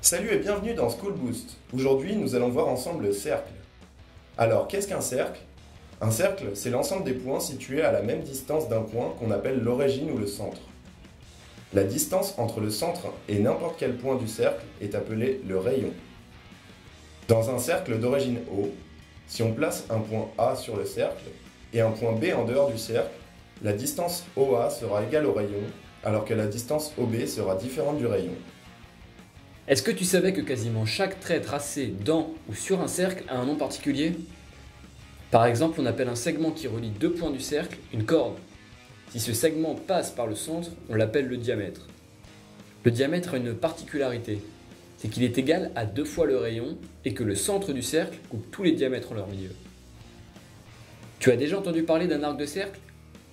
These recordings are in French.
Salut et bienvenue dans School Boost. Aujourd'hui, nous allons voir ensemble le cercle. Alors, qu'est-ce qu'un cercle? Un cercle, c'est l'ensemble des points situés à la même distance d'un point qu'on appelle l'origine ou le centre. La distance entre le centre et n'importe quel point du cercle est appelée le rayon. Dans un cercle d'origine O, si on place un point A sur le cercle et un point B en dehors du cercle, la distance OA sera égale au rayon, alors que la distance OB sera différente du rayon. Est-ce que tu savais que quasiment chaque trait tracé dans ou sur un cercle a un nom particulier? Par exemple, on appelle un segment qui relie deux points du cercle une corde. Si ce segment passe par le centre, on l'appelle le diamètre. Le diamètre a une particularité, c'est qu'il est égal à 2 fois le rayon et que le centre du cercle coupe tous les diamètres en leur milieu. Tu as déjà entendu parler d'un arc de cercle?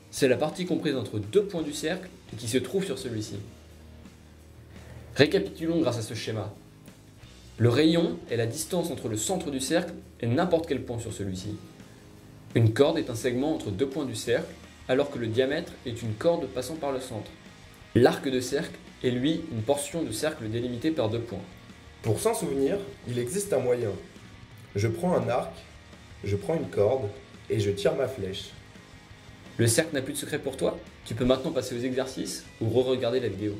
C'est la partie comprise entre deux points du cercle et qui se trouve sur celui-ci. Récapitulons grâce à ce schéma. Le rayon est la distance entre le centre du cercle et n'importe quel point sur celui-ci. Une corde est un segment entre deux points du cercle, alors que le diamètre est une corde passant par le centre. L'arc de cercle est lui une portion de cercle délimitée par deux points. Pour s'en souvenir, il existe un moyen. Je prends un arc, je prends une corde et je tire ma flèche. Le cercle n'a plus de secret pour toi? Tu peux maintenant passer aux exercices ou re-regarder la vidéo.